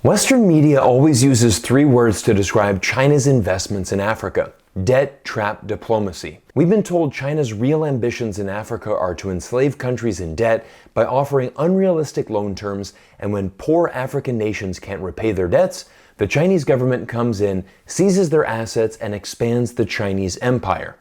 Western media always uses three words to describe China's investments in Africa: debt trap diplomacy. We've been told China's real ambitions in Africa are to enslave countries in debt by offering unrealistic loan terms, and when poor African nations can't repay their debts, the Chinese government comes in, seizes their assets, and expands the Chinese empire.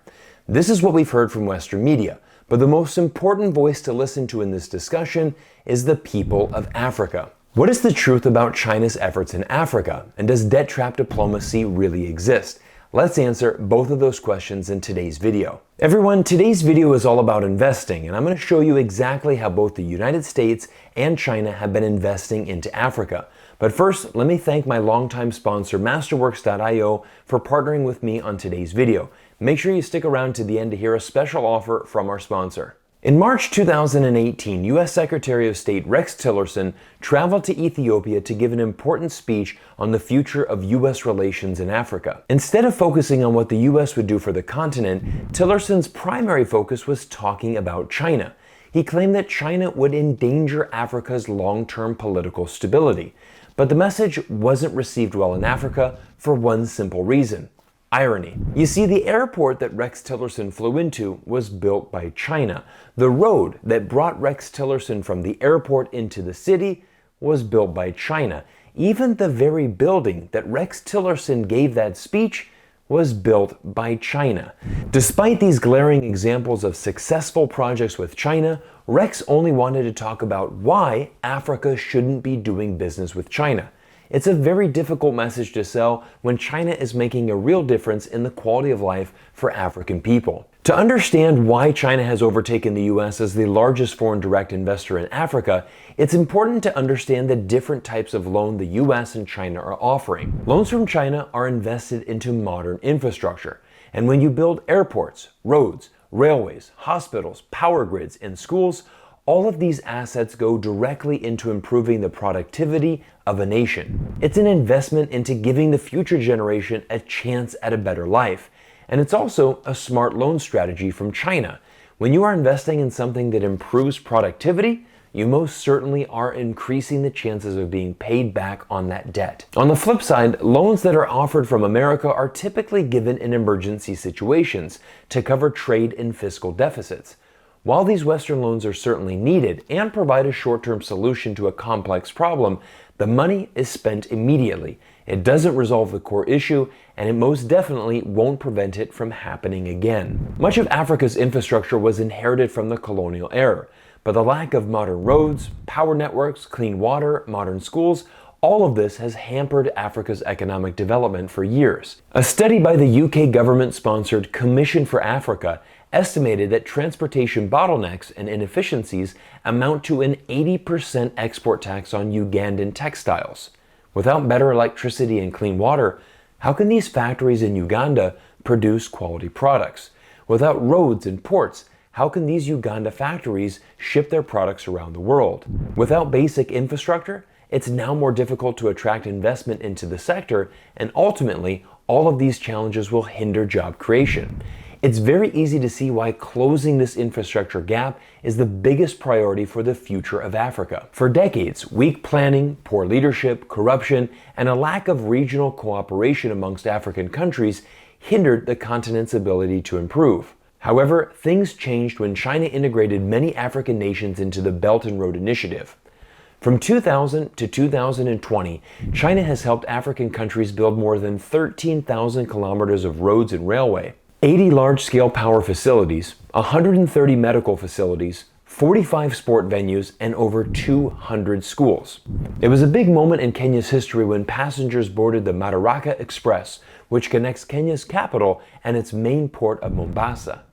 This is what we've heard from Western media, but the most important voice to listen to in this discussion is the people of Africa. What is the truth about China's efforts in Africa, and does debt trap diplomacy really exist? Let's answer both of those questions in today's video. Everyone, today's video is all about investing, and I'm going to show you exactly how both the United States and China have been investing into Africa. But first, let me thank my longtime sponsor, Masterworks.io, for partnering with me on today's video. Make sure you stick around to the end to hear a special offer from our sponsor. In March 2018, U.S. Secretary of State Rex Tillerson traveled to Ethiopia to give an important speech on the future of U.S. relations in Africa. Instead of focusing on what the U.S. would do for the continent, Tillerson's primary focus was talking about China. He claimed that China would endanger Africa's long-term political stability. But the message wasn't received well in Africa for one simple reason: irony. You see, the airport that Rex Tillerson flew into was built by China. The road that brought Rex Tillerson from the airport into the city was built by China. Even the very building that Rex Tillerson gave that speech was built by China. Despite these glaring examples of successful projects with China, Rex only wanted to talk about why Africa shouldn't be doing business with China. It's a very difficult message to sell when China is making a real difference in the quality of life for African people. To understand why China has overtaken the US as the largest foreign direct investor in Africa, it's important to understand the different types of loan the US and China are offering. Loans from China are invested into modern infrastructure. And when you build airports, roads, railways, hospitals, power grids, and schools, all of these assets go directly into improving the productivity of a nation. It's an investment into giving the future generation a chance at a better life. And it's also a smart loan strategy from China. When you are investing in something that improves productivity, you most certainly are increasing the chances of being paid back on that debt. On the flip side, loans that are offered from America are typically given in emergency situations to cover trade and fiscal deficits. While these Western loans are certainly needed and provide a short-term solution to a complex problem, the money is spent immediately. It doesn't resolve the core issue, and it most definitely won't prevent it from happening again. Much of Africa's infrastructure was inherited from the colonial era, but the lack of modern roads, power networks, clean water, modern schools, all of this has hampered Africa's economic development for years. A study by the UK government-sponsored Commission for Africa estimated that transportation bottlenecks and inefficiencies amount to an 80% export tax on Ugandan textiles. Without better electricity and clean water, how can these factories in Uganda produce quality products? Without roads and ports, how can these Uganda factories ship their products around the world? Without basic infrastructure, it's now more difficult to attract investment into the sector, and ultimately, all of these challenges will hinder job creation. It's very easy to see why closing this infrastructure gap is the biggest priority for the future of Africa. For decades, weak planning, poor leadership, corruption, and a lack of regional cooperation amongst African countries hindered the continent's ability to improve. However, things changed when China integrated many African nations into the Belt and Road Initiative. From 2000 to 2020, China has helped African countries build more than 13,000 kilometers of roads and railway, 80 large-scale power facilities, 130 medical facilities, 45 sport venues, and over 200 schools. It was a big moment in Kenya's history when passengers boarded the Madaraka Express, which connects Kenya's capital and its main port of Mombasa.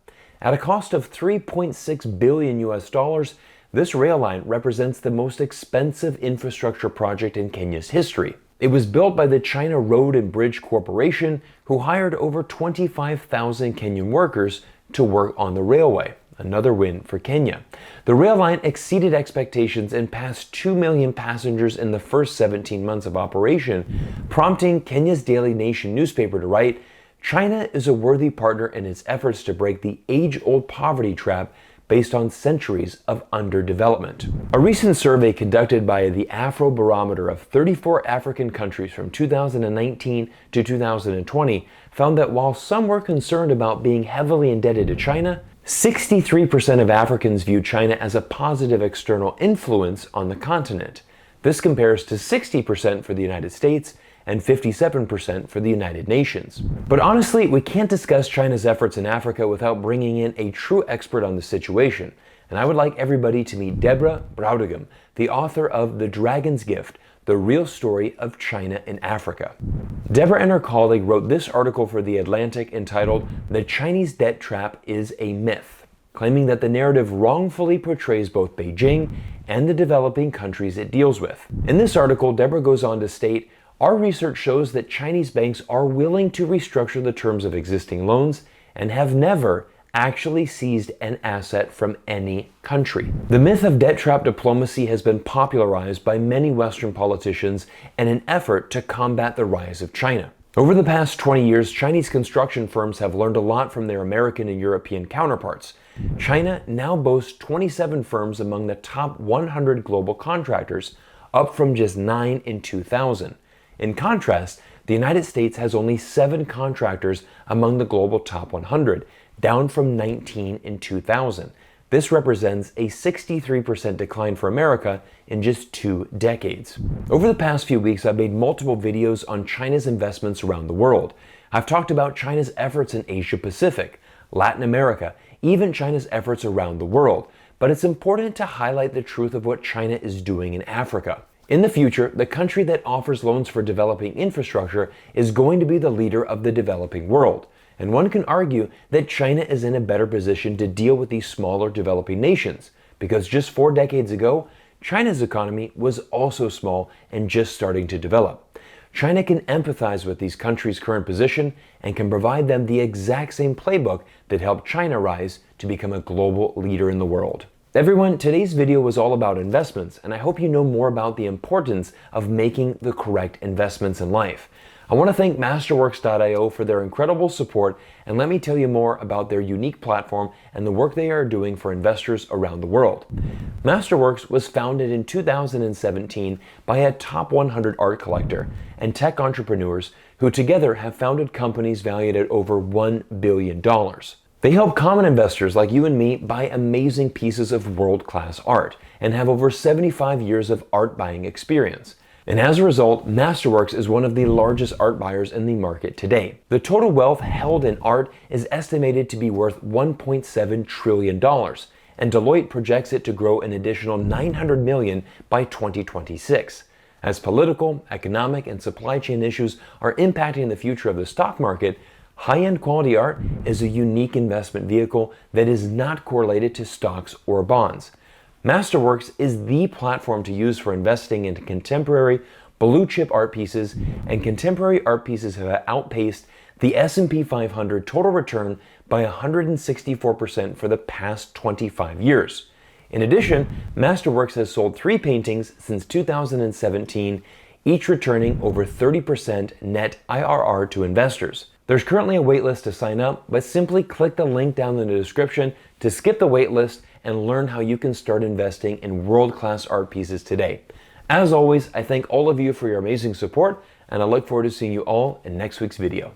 At a cost of $3.6 billion, this rail line represents the most expensive infrastructure project in Kenya's history. It was built by the China Road and Bridge Corporation, who hired over 25,000 Kenyan workers to work on the railway. Another win for Kenya. The rail line exceeded expectations and passed 2 million passengers in the first 17 months of operation, prompting Kenya's Daily Nation newspaper to write, "China is a worthy partner in its efforts to break the age-old poverty trap based on centuries of underdevelopment. A recent survey conducted by the Afrobarometer of 34 African countries from 2019 to 2020 found that while some were concerned about being heavily indebted to China, 63% of Africans view China as a positive external influence on the continent. This compares to 60% for the United States and 57% for the United Nations. But honestly, we can't discuss China's efforts in Africa without bringing in a true expert on the situation. And I would like everybody to meet Deborah Brautigam, the author of The Dragon's Gift, The Real Story of China in Africa. Deborah and her colleague wrote this article for The Atlantic entitled "The Chinese Debt Trap is a Myth," claiming that the narrative wrongfully portrays both Beijing and the developing countries it deals with. In this article, Deborah goes on to state, "Our research shows that Chinese banks are willing to restructure the terms of existing loans and have never actually seized an asset from any country." The myth of debt trap diplomacy has been popularized by many Western politicians in an effort to combat the rise of China. Over the past 20 years, Chinese construction firms have learned a lot from their American and European counterparts. China now boasts 27 firms among the top 100 global contractors, up from just 9 in 2000. In contrast, the United States has only 7 contractors among the global top 100, down from 19 in 2000. This represents a 63% decline for America in just 2 decades. Over the past few weeks, I've made multiple videos on China's investments around the world. I've talked about China's efforts in Asia Pacific, Latin America, even China's efforts around the world. But it's important to highlight the truth of what China is doing in Africa. In the future, the country that offers loans for developing infrastructure is going to be the leader of the developing world. And one can argue that China is in a better position to deal with these smaller developing nations, because just 4 decades ago, China's economy was also small and just starting to develop. China can empathize with these countries' current position and can provide them the exact same playbook that helped China rise to become a global leader in the world. Everyone, today's video was all about investments, and I hope you know more about the importance of making the correct investments in life. I want to thank Masterworks.io for their incredible support, and let me tell you more about their unique platform and the work they are doing for investors around the world. Masterworks was founded in 2017 by a top 100 art collector and tech entrepreneurs who together have founded companies valued at over $1 billion. They help common investors like you and me buy amazing pieces of world-class art and have over 75 years of art buying experience. And as a result, Masterworks is one of the largest art buyers in the market today. The total wealth held in art is estimated to be worth $1.7 trillion, and Deloitte projects it to grow an additional $900 million by 2026. As political, economic, and supply chain issues are impacting the future of the stock market, high-end quality art is a unique investment vehicle that is not correlated to stocks or bonds. Masterworks is the platform to use for investing into contemporary blue-chip art pieces, and contemporary art pieces have outpaced the S&P 500 total return by 164% for the past 25 years. In addition, Masterworks has sold 3 paintings since 2017, each returning over 30% net IRR to investors. There's currently a waitlist to sign up, but simply click the link down in the description to skip the waitlist and learn how you can start investing in world-class art pieces today. As always, I thank all of you for your amazing support, and I look forward to seeing you all in next week's video.